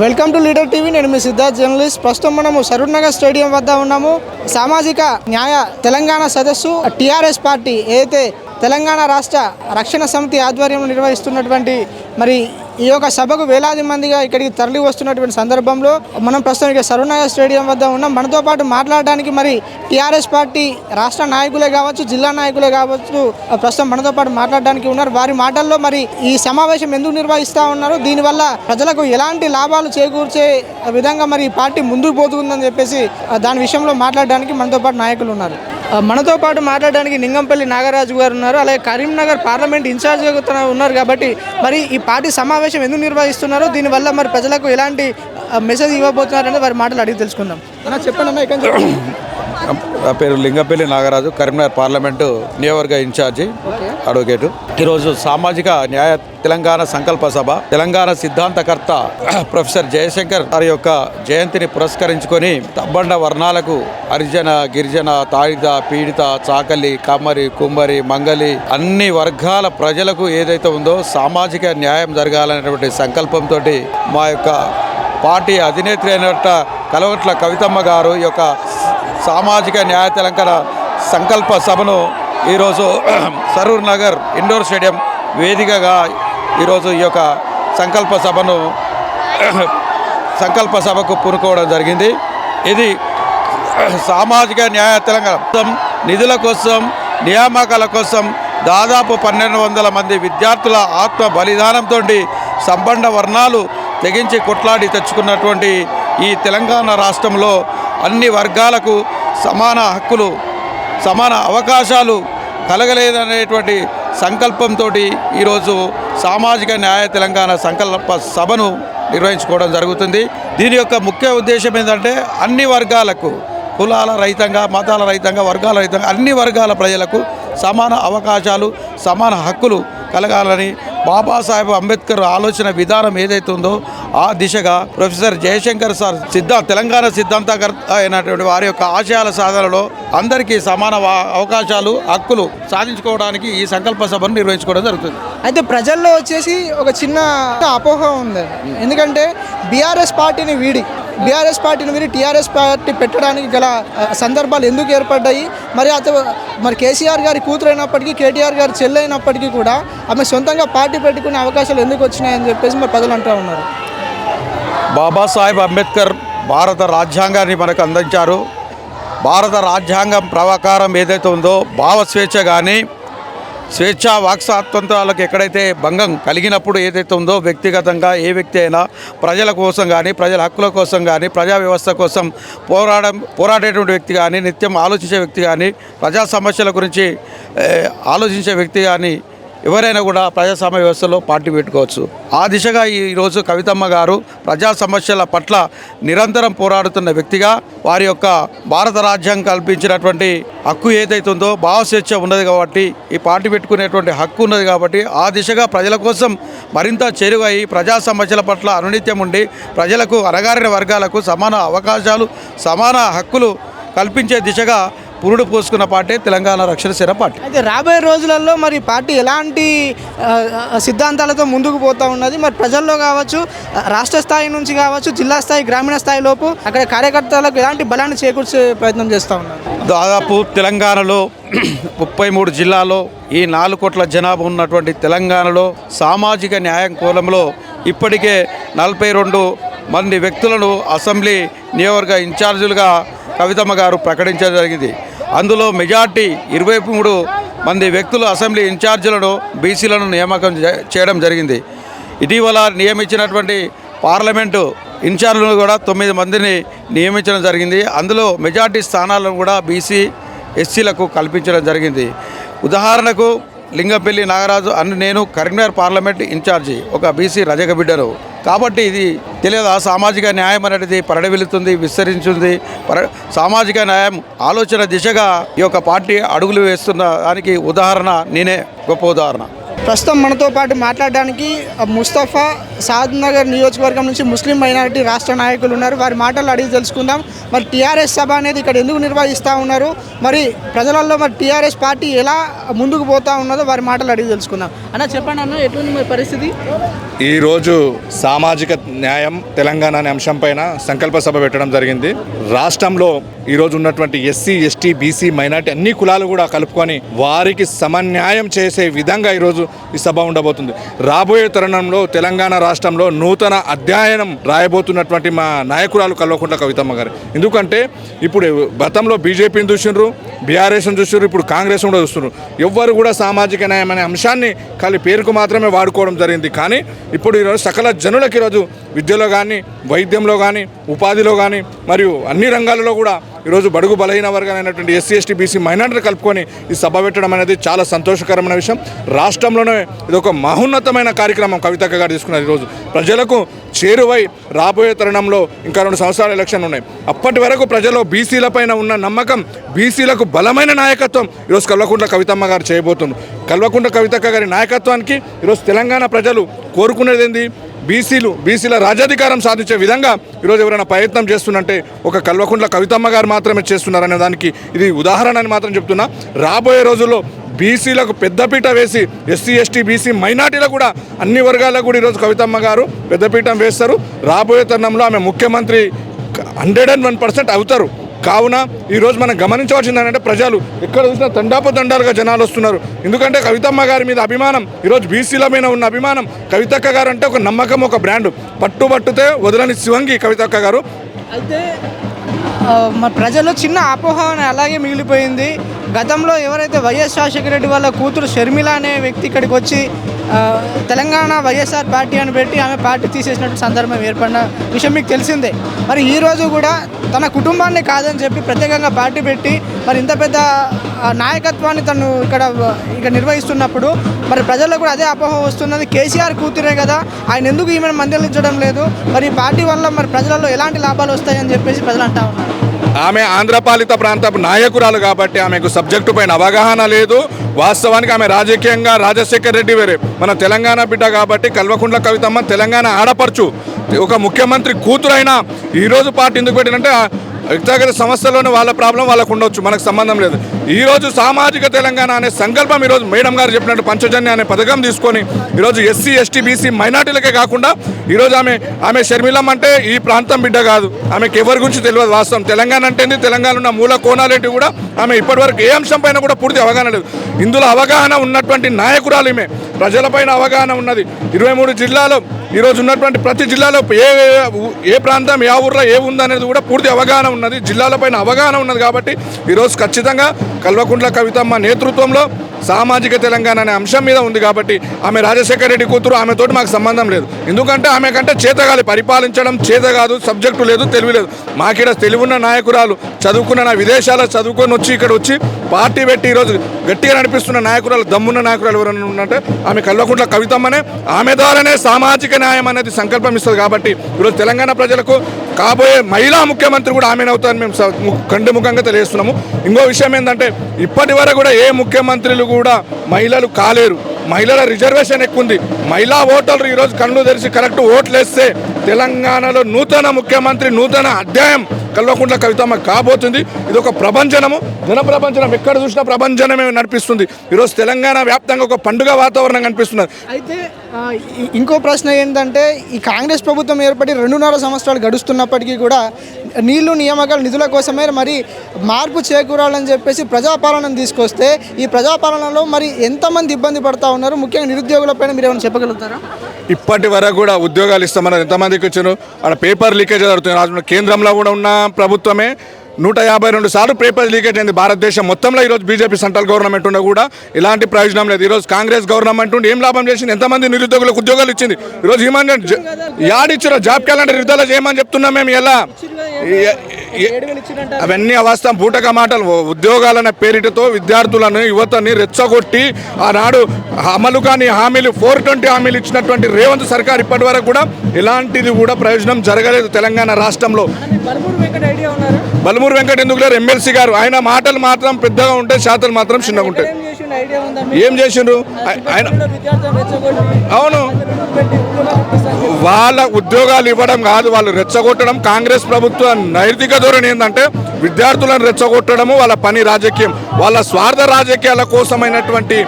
Welcome to leader TV. నేను మీ Siddharth journalist. ప్రస్తుతం మనము సరూర్ నగర్ స్టేడియం వద్ద ఉన్నాము. సామాజిక న్యాయ తెలంగాణ సదస్సు టీఆర్ఎస్ పార్టీ ఏదైతే తెలంగాణ రాష్ట్ర రక్షణ సమితి ఆధ్వర్యంలో నిర్వహిస్తున్నటువంటి మరి ఈ యొక్క సభకు వేలాది మందిగా ఇక్కడికి తరలి వస్తున్నటువంటి సందర్భంలో మనం ప్రస్తుతం ఇక సరూర్ నగర్ స్టేడియం వద్ద ఉన్నాం. మనతో పాటు మాట్లాడడానికి మరి టీఆర్ఎస్ పార్టీ రాష్ట్ర నాయకులే కావచ్చు, జిల్లా నాయకులే కావచ్చు, ప్రస్తుతం మనతో పాటు మాట్లాడడానికి ఉన్నారు. వారి మాటల్లో మరి ఈ సమావేశం ఎందుకు నిర్వహిస్తూ ఉన్నారు, దీనివల్ల ప్రజలకు ఎలాంటి లాభాలు చేకూర్చే విధంగా మరి ఈ పార్టీ ముందుకు పోతుందని చెప్పేసి దాని విషయంలో మాట్లాడడానికి మనతో పాటు నాయకులు ఉన్నారు. మనతో పాటు మాట్లాడడానికి నింగంపల్లి నాగరాజు గారు ఉన్నారు. అలాగే కరీంనగర్ పార్లమెంట్ ఇన్ఛార్జ్గా ఉన్నారు. కాబట్టి మరి ఈ పార్టీ సమావేశం ఎందుకు నిర్వహిస్తున్నారో, దీనివల్ల మరి ప్రజలకు ఎలాంటి మెసేజ్ ఇవ్వబోతున్నారని వారి మాటలు అడిగి తెలుసుకుందాం. అన్న చెప్పండి అన్న, ఇక్కడ నా పేరు లింగంపల్లి నాగరాజు, కరీంనగర్ పార్లమెంటు నియోజకవర్గ ఇన్ఛార్జి అడ్వకేటు. ఈరోజు సామాజిక న్యాయ తెలంగాణ సంకల్ప సభ తెలంగాణ సిద్ధాంతకర్త ప్రొఫెసర్ జయశంకర్ గారి యొక్క జయంతిని పురస్కరించుకొని తబ్బండ వర్ణాలకు హరిజన, గిరిజన, తాళిత, పీడిత, చాకలి, కమ్మరి, కుమ్మరి, మంగలి అన్ని వర్గాల ప్రజలకు ఏదైతే ఉందో సామాజిక న్యాయం జరగాలనేటువంటి సంకల్పంతో మా యొక్క పార్టీ అధినేత్రి అయినట్టు కల్వకుంట్ల కవితమ్మ గారు ఈ యొక్క సామాజిక న్యాయ తెలంగాణ సంకల్ప సభను ఈరోజు సరూర్ నగర్ ఇండోర్ స్టేడియం వేదికగా ఈరోజు ఈ యొక్క సంకల్ప సభకు పూనుకోవడం జరిగింది. ఇది సామాజిక న్యాయ తెలంగాణ నిధుల కోసం, నియామకాల కోసం దాదాపు 1200 మంది విద్యార్థుల ఆత్మ బలిదానంతో సంబంధ వర్ణాలు తెగించి కొట్లాడి తెచ్చుకున్నటువంటి ఈ తెలంగాణ రాష్ట్రంలో అన్ని వర్గాలకు సమాన హక్కులు, సమాన అవకాశాలు కలగలేదనేటువంటి సంకల్పంతో ఈరోజు సామాజిక న్యాయ తెలంగాణ సంకల్ప సభను నిర్వహించుకోవడం జరుగుతుంది. దీని యొక్క ముఖ్య ఉద్దేశం ఏంటంటే అన్ని వర్గాలకు, కులాల రహితంగా, మతాల రహితంగా, వర్గాల రహితంగా అన్ని వర్గాల ప్రజలకు సమాన అవకాశాలు, సమాన హక్కులు కలగాలని బాబాసాహెబ్ అంబేద్కర్ ఆలోచన విధానం ఏదైతే ఉందో ఆ దిశగా ప్రొఫెసర్ జయశంకర్ సార్ తెలంగాణ సిద్ధాంతకర్త అయినటువంటి వారి యొక్క ఆశయాల సాధనలో అందరికీ సమాన అవకాశాలు, హక్కులు సాధించుకోవడానికి ఈ సంకల్ప సభను నిర్వహించుకోవడం జరుగుతుంది. అయితే ప్రజల్లో వచ్చేసి ఒక చిన్న అపోహ ఉంది. ఎందుకంటే బీఆర్ఎస్ పార్టీని వీడి టీఆర్ఎస్ పార్టీ పెట్టడానికి గల సందర్భాలు ఎందుకు ఏర్పడ్డాయి, మరి కేసీఆర్ గారి కూతురు అయినప్పటికీ, కేటీఆర్ గారి చెల్లి అయినప్పటికీ కూడా ఆమె సొంతంగా పార్టీ పెట్టుకునే అవకాశాలు ఎందుకు వచ్చినాయని చెప్పేసి మరి ప్రజలు అంటూ ఉన్నారు. బాబాసాహెబ్ అంబేద్కర్ భారత రాజ్యాంగాన్ని మనకు అందించారు. భారత రాజ్యాంగం ప్రకారం ఏదైతే ఉందో భావస్వేచ్ఛ కానీ, స్వేచ్ఛా వాక్ స్వాతంత్రాలకు ఎక్కడైతే భంగం కలిగినప్పుడు ఏదైతే ఉందో వ్యక్తిగతంగా ఏ వ్యక్తి అయినా ప్రజల కోసం కానీ, ప్రజల హక్కుల కోసం కానీ, ప్రజా వ్యవస్థ కోసం పోరాడేటువంటి వ్యక్తి కానీ, నిత్యం ఆలోచించే వ్యక్తి కానీ, ప్రజా సమస్యల గురించి ఆలోచించే వ్యక్తి కానీ ఎవరైనా కూడా ప్రజాస్వామ్య వ్యవస్థలో పార్టీ పెట్టుకోవచ్చు. ఆ దిశగా ఈరోజు కవితమ్మ గారు ప్రజా సమస్యల పట్ల నిరంతరం పోరాడుతున్న వ్యక్తిగా వారి యొక్క భారత రాజ్యాంగం కల్పించినటువంటి హక్కు ఏదైతే ఉందో భావస్వేచ్ఛ ఉన్నది కాబట్టి, ఈ పార్టీ పెట్టుకునేటువంటి హక్కు ఉన్నది కాబట్టి ఆ దిశగా ప్రజల కోసం మరింత చేరువై ప్రజా సమస్యల పట్ల అనునిత్యం ఉండి ప్రజలకు, అణగారిన వర్గాలకు సమాన అవకాశాలు, సమాన హక్కులు కల్పించే దిశగా పురుడు పోసుకున్న పార్టీ తెలంగాణ రక్షణ సేన పార్టీ. అయితే రాబోయే రోజులలో మరి పార్టీ ఎలాంటి సిద్ధాంతాలతో ముందుకు పోతూ ఉన్నది, మరి ప్రజల్లో కావచ్చు, రాష్ట్ర స్థాయి నుంచి కావచ్చు, జిల్లా స్థాయి, గ్రామీణ స్థాయిలోపు అక్కడ కార్యకర్తలకు ఎలాంటి బలాన్ని చేకూర్చే ప్రయత్నం చేస్తూ ఉన్నారు? దాదాపు తెలంగాణలో 33 జిల్లాలో ఈ 4 కోట్ల జనాభా ఉన్నటువంటి తెలంగాణలో సామాజిక న్యాయం కోణంలో ఇప్పటికే 42 మంది వ్యక్తులను అసెంబ్లీ నియోజకవర్గ ఇన్ఛార్జీలుగా కవితమ్మ గారు ప్రకటించడం జరిగింది. అందులో మెజార్టీ 23 మంది వ్యక్తులు అసెంబ్లీ ఇన్ఛార్జీలను, బీసీలను నియామకం చేయడం జరిగింది. ఇటీవల నియమించినటువంటి పార్లమెంటు ఇన్ఛార్జీలను కూడా 9 మందిని నియమించడం జరిగింది. అందులో మెజార్టీ స్థానాలను కూడా బీసీ, ఎస్సీలకు కల్పించడం జరిగింది. ఉదాహరణకు లింగంపల్లి నాగరాజు నేను కరీంనగర్ పార్లమెంట్ ఇన్ఛార్జి, ఒక బీసీ రజక బిడ్డను. కాబట్టి ఇది తెలియదా సామాజిక న్యాయం అనేది పరిడవిల్లుతుంది, విస్తరించింది. సామాజిక న్యాయం ఆలోచన దిశగా ఈ యొక్క పార్టీ అడుగులు వేస్తున్న దానికి ఉదాహరణ నేనే, గొప్ప ఉదాహరణ. ప్రస్తుతం మనతో పాటు మాట్లాడడానికి ముస్తఫా సాద్ నగర్ నియోజకవర్గం నుంచి ముస్లిం మైనారిటీ రాష్ట్ర నాయకులు ఉన్నారు. వారి మాటలు అడిగి తెలుసుకుందాం. మరి టీఆర్ఎస్ సభ అనేది ఇక్కడ ఎందుకు నిర్వహిస్తూ ఉన్నారు, మరి ప్రజలలో మరి టీఆర్ఎస్ పార్టీ ఎలా ముందుకు పోతా ఉన్నదో వారి మాటలు అడిగి తెలుసుకుందాం. అన్న చెప్పండి అన్న, ఎటువంటి మరి పరిస్థితి? ఈరోజు సామాజిక న్యాయం తెలంగాణ అనే అంశంపైన సంకల్ప సభ పెట్టడం జరిగింది. రాష్ట్రంలో ఈరోజు ఉన్నటువంటి ఎస్సీ, ఎస్టీ, బీసీ, మైనార్టీ అన్ని కులాలు కూడా కలుపుకొని వారికి సమన్యాయం చేసే విధంగా ఈరోజు ఈ సభ ఉండబోతుంది. రాబోయే తరుణంలో తెలంగాణ రాష్ట్రంలో నూతన అధ్యయనం రాయబోతున్నటువంటి మా నాయకురాలు కల్వకుంట్ల కవితమ్మ గారు. ఎందుకంటే ఇప్పుడు గతంలో బీజేపీని చూసినారు, బీఆర్ఎస్ని చూసినారు, ఇప్పుడు కాంగ్రెస్ కూడా చూస్తున్నారు. ఎవ్వరు కూడా సామాజిక న్యాయం అనే అంశాన్ని ఖాళీ పేరుకు మాత్రమే వాడుకోవడం జరిగింది. కానీ ఇప్పుడు ఈరోజు సకల జనులకు ఈరోజు విద్యలో కానీ, వైద్యంలో కానీ, ఉపాధిలో కానీ మరియు అన్ని రంగాలలో కూడా ఈరోజు బడుగు బలహీన వర్గాలైనటువంటి ఎస్సీ, ఎస్టీ, బీసీ, మైనార్టీలు కలుపుకొని ఈ సభ పెట్టడం అనేది చాలా సంతోషకరమైన విషయం. రాష్ట్రంలోనే ఇది ఒక మహోన్నతమైన కార్యక్రమం కవితక్క గారు తీసుకున్నారు. ఈరోజు ప్రజలకు చేరువై రాబోయే తరుణంలో ఇంకా 2 సంవత్సరాల ఎలక్షన్లు ఉన్నాయి. అప్పటి వరకు ప్రజల్లో బీసీలపైన ఉన్న నమ్మకం, బీసీలకు బలమైన నాయకత్వం ఈరోజు కల్వకుంట్ల కవితమ్మ గారు చేయబోతున్నారు. కల్వకుంట్ల కవితక్క గారి నాయకత్వానికి ఈరోజు తెలంగాణ ప్రజలు కోరుకునేది ఏంది? బీసీల రాజ్యాధికారం సాధించే విధంగా ఈరోజు ఎవరైనా ప్రయత్నం చేస్తున్నంటే ఒక కల్వకుంట్ల కవితమ్మ గారు మాత్రమే చేస్తున్నారనే దానికి ఇది ఉదాహరణ అని మాత్రం చెప్తున్నా. రాబోయే రోజుల్లో బీసీలకు పెద్దపీట వేసి ఎస్సీ, ఎస్టీ, బీసీ, మైనార్టీలకు కూడా అన్ని వర్గాలకు కూడా ఈరోజు కవితమ్మ గారు పెద్దపీఠం వేస్తారు. రాబోయే తరుణంలో ఆమె ముఖ్యమంత్రి 101% అవుతారు. కావున ఈరోజు మనం గమనించవలసింది ఏంటంటే ప్రజలు ఎక్కడ చూసినా తండాలుగా జనాలు వస్తున్నారు. ఎందుకంటే కవితమ్మ గారి మీద అభిమానం, ఈరోజు బీసీల మీద ఉన్న అభిమానం. కవితక్క గారు అంటే ఒక నమ్మకం, ఒక బ్రాండ్. పట్టుబట్టితే వదలని శివంగి కవితక్క గారు. అయితే మా ప్రజల్లో చిన్న అపోహ అలాగే మిగిలిపోయింది. గతంలో ఎవరైతే వైఎస్ రాజశేఖర రెడ్డి వాళ్ళ కూతురు షర్మిల అనే వ్యక్తి ఇక్కడికి వచ్చి తెలంగాణ వైఎస్ఆర్ పార్టీ అని పెట్టి ఆమె పార్టీ తీసేసినట్టు సందర్భం ఏర్పడిన విషయం మీకు తెలిసిందే. మరి ఈరోజు కూడా తన కుటుంబాన్ని కాదని చెప్పి ప్రత్యేకంగా పార్టీ పెట్టి మరి ఇంత పెద్ద నాయకత్వాన్ని తను ఇక్కడ నిర్వహిస్తున్నప్పుడు మరి ప్రజల్లో కూడా అదే అపోహ వస్తున్నది. కేసీఆర్ కూతురే కదా, ఆయన ఎందుకు ఈమెను మందలించడం లేదు, మరి ఈ పార్టీ వల్ల మరి ప్రజలలో ఎలాంటి లాభాలు వస్తాయని చెప్పేసి ప్రజలు అంటా ఉన్నారు. ఆమె ఆంధ్రపాలిత ప్రాంతపు నాయకురాలు కాబట్టి ఆమెకు సబ్జెక్టు పైన అవగాహన లేదు. వాస్తవానికి ఆమె రాజకీయంగా రాజశేఖర్ రెడ్డి వేరే, మన తెలంగాణ బిడ్డ కాబట్టి కల్వకుంట్ల కవితమ్మ తెలంగాణ ఆడపడుచు, ఒక ముఖ్యమంత్రి కూతురైనా ఈరోజు పార్టీ ఎందుకు పెట్టినంటే వ్యక్తిగత సమస్యలోనే వాళ్ళ ప్రాబ్లం వాళ్ళకు ఉండొచ్చు, మనకు సంబంధం లేదు. ఈరోజు సామాజిక తెలంగాణ అనే సంకల్పం ఈరోజు మేడం గారు చెప్పినట్టు పంచజన్య అనే పథకం తీసుకొని ఈరోజు ఎస్సీ, ఎస్టీ, బీసీ, మైనార్టీలకే కాకుండా ఈరోజు ఆమె షర్మిలమ్మ అంటే ఈ ప్రాంతం బిడ్డ కాదు, ఆమెకు ఎవరి గురించి తెలియదు. వాస్తవం తెలంగాణ అంటే తెలంగాణ ఉన్న మూల కోణాలేంటి కూడా ఆమె ఇప్పటివరకు ఏ అంశం పైన కూడా పూర్తి అవగాహన లేదు. ఇందులో అవగాహన ఉన్నటువంటి నాయకురాలు ఈమె. ప్రజలపైన అవగాహన ఉన్నది. 23 జిల్లాలో ఈరోజు ఉన్నటువంటి ప్రతి జిల్లాలో ఏ ప్రాంతం, ఏ ఊర్లో ఏ ఉందనేది కూడా పూర్తి అవగాహన ఉన్నది. జిల్లాలపైన అవగాహన ఉన్నది కాబట్టి ఈరోజు ఖచ్చితంగా కల్వకుంట్ల కవితమ్మ నేతృత్వంలో సామాజిక తెలంగాణ అనే అంశం మీద ఉంది కాబట్టి ఆమె రాజశేఖర రెడ్డి కూతురు, ఆమెతోటి మాకు సంబంధం లేదు. ఎందుకంటే ఆమె కంటే చేతగాలి, పరిపాలించడం చేత కాదు, సబ్జెక్టు లేదు, తెలివి లేదు. మాకిడ తెలివున్న నాయకురాలు, చదువుకున్న విదేశాల్లో చదువుకొని వచ్చి ఇక్కడ వచ్చి పార్టీ పెట్టి ఈరోజు గట్టిగా నడిపిస్తున్న నాయకురాలు, దమ్మున్న నాయకురాలు ఎవరైనా ఉన్నంటే ఆమె కల్వకుంట్ల కవితమ్మనే. ఆమె ద్వారానే సామాజిక న్యాయం అనేది సంకల్పం ఇస్తుంది కాబట్టి ఈరోజు తెలంగాణ ప్రజలకు కాబోయే మహిళా ముఖ్యమంత్రి కూడా ఆమెను అవుతారని మేము ఖండముఖంగా తెలియజేస్తున్నాము. ఇంకో విషయం ఏంటంటే ఇప్పటి వరకు కూడా ఏ ముఖ్యమంత్రులు కూడా మహిళలు కాలేరు. మహిళల రిజర్వేషన్ ఎక్కువ ఉంది. మహిళా ఓటర్లు ఈరోజు కళ్ళు తెరిచి కరెక్ట్ ఓట్లు వేస్తే తెలంగాణలో నూతన ముఖ్యమంత్రి, నూతన అధ్యాయం కల్వకుంట్ల కవితమ్మ కాబోతుంది. ఇది ఒక ప్రభంజనము, జన ప్రభంజనం. ఎక్కడ చూసినా ప్రభంజనమే నడిపిస్తుంది. ఈరోజు తెలంగాణ వ్యాప్తంగా ఒక పండుగ వాతావరణం కనిపిస్తున్నది. అయితే ఇంకో ప్రశ్న ఏంటంటే ఈ కాంగ్రెస్ ప్రభుత్వం ఏర్పడి 2.5 సంవత్సరాలు గడుస్తున్నప్పటికీ కూడా నీళ్లు, నియామకాలు, నిధుల కోసమే మరి మార్పు చేకూరాలని చెప్పేసి ప్రజాపాలనను తీసుకొస్తే ఈ ప్రజాపాలనలో మరి ఎంతమంది ఇబ్బంది పడతా ఉన్నారు, ముఖ్యంగా నిరుద్యోగులపైన మీరు ఏమైనా చెప్పగలుగుతారా? ఇప్పటి వరకు కూడా ఉద్యోగాలు ఇస్తామన్నారు. ఎంతమందికి వచ్చారు? అక్కడ పేపర్ లీకేజ్ జరుగుతుంది. కేంద్రంలో కూడా ఉన్న ప్రభుత్వమే 152 సార్లు పేపర్ లీకేజ్ అయింది భారతదేశం మొత్తంలో. ఈరోజు బీజేపీ సెంట్రల్ గవర్నమెంట్ ఉండే కూడా ఎలాంటి ప్రయోజనం లేదు. ఈరోజు కాంగ్రెస్ గవర్నమెంట్ ఉండి ఏం లాభం చేసింది? ఎంతమంది నిరుద్యోగులకు ఉద్యోగాలు ఇచ్చింది? ఈరోజు యాడిచ్చారో జాబ్ క్యాలెండర్ విడుదల చేయమని చెప్తున్నాం మేము. ఎలా అవన్నీ అవాస్తవం, బూటక మాటలు. ఉద్యోగాలనే పేరిటతో విద్యార్థులను, యువతని రెచ్చగొట్టి ఆనాడు అమలు కాని హామీలు 420 హామీలు ఇచ్చినటువంటి రేవంత్ సర్కార్ ఇప్పటి వరకు కూడా ఎలాంటిది కూడా ప్రయోజనం జరగలేదు తెలంగాణ రాష్ట్రంలో. బలమూరు వెంకట్ ఎందుకు లేరు? ఎమ్మెల్సీ గారు. ఆయన మాటలు మాత్రం పెద్దగా ఉంటాయి, శాతలు మాత్రం చిన్నగా ఉంటాయి. చేసిన ఐడియా ఉందా? ఏం చేసిండ్రు ఆయన? అవును, వాళ్ళ ఉద్యోగాలు ఇవ్వడం కాదు, వాళ్ళు రెచ్చగొట్టడం. కాంగ్రెస్ ప్రభుత్వ నైతిక ధోరణి ఏంటంటే విద్యార్థులను రెచ్చగొట్టడము వాళ్ళ పని. రాజకీయం వాళ్ళ స్వార్థ రాజకీయాల కోసమైనటువంటి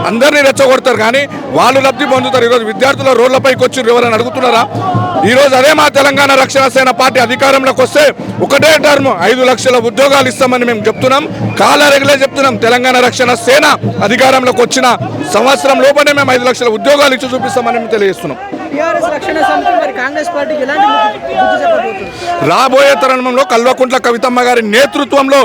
అందరినీ రెచ్చగొడతారు, కానీ వాళ్ళు లబ్ధి పొందుతారు. ఈరోజు విద్యార్థుల రోడ్లపైకి వచ్చి ఎవరైనా అడుగుతున్నారా? ఈరోజు అదే మా తెలంగాణ రక్షణ సేన పార్టీ అధికారంలోకి వస్తే ఒకటే టర్మ్ 5 లక్షల ఉద్యోగాలు ఇస్తామని మేము చెప్తున్నాం. కాలారెగ్యులే చెప్తున్నాం. తెలంగాణ రక్షణ సేన అధికారంలోకి వచ్చిన సంవత్సరం లోపలే మేము 5 లక్షల ఉద్యోగాలు ఇచ్చి చూపిస్తామని మేము తెలియజేస్తున్నాం. టీఆర్ఎస్ రక్షణ సమితి మరి కాంగ్రెస్ పార్టీకి ఎలాంటి బుద్ధి చెప్పబోతుంది? రాబోయే తరుణంలో కల్వకుంట్ల కవితమ్మ గారి నేతృత్వంలో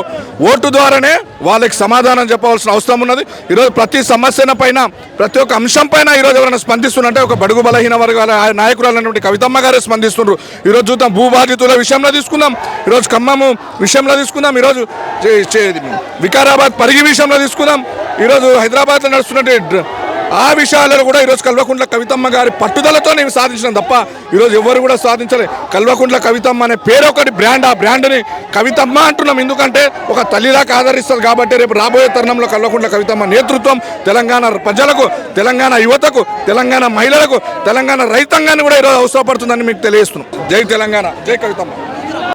ఓటు ద్వారానే వాళ్ళకి సమాధానం చెప్పవలసిన అవసరం ఉన్నది. ఈరోజు ప్రతి సమస్యల పైన, ప్రతి ఒక్క అంశం పైన ఈరోజు ఎవరైనా స్పందిస్తున్నట్టే ఒక బడుగు బలహీన వర్గాల నాయకురాలైనటువంటి కవితమ్మ గారే స్పందిస్తున్నారు. ఈరోజు చూద్దాం, భూ బాధితుల విషయంలో తీసుకుందాం, ఈరోజు ఖమ్మము విషయంలో తీసుకుందాం, ఈరోజు వికారాబాద్ పరిగి విషయంలో తీసుకుందాం, ఈరోజు హైదరాబాద్లో నడుస్తున్నట్టు ఆ విషయాలను కూడా ఈరోజు కల్వకుంట్ల కవితమ్మ గారి పట్టుదలతో నేను సాధించడం తప్ప ఈరోజు ఎవరు కూడా సాధించలేదు. కల్వకుంట్ల కవితమ్మ అనే పేరు ఒకటి బ్రాండ్, ఆ బ్రాండ్ని కవితమ్మ అంటున్నాం. ఎందుకంటే ఒక తల్లిదాకా ఆదరిస్తుంది కాబట్టి రేపు రాబోయే తరుణంలో కల్వకుంట్ల కవితమ్మ నేతృత్వం తెలంగాణ ప్రజలకు, తెలంగాణ యువతకు, తెలంగాణ మహిళలకు, తెలంగాణ రైతాంగాన్ని కూడా ఈరోజు అవసరపడుతుందని మీకు తెలియజేస్తున్నాం. జై తెలంగాణ, జై కవితమ్మ.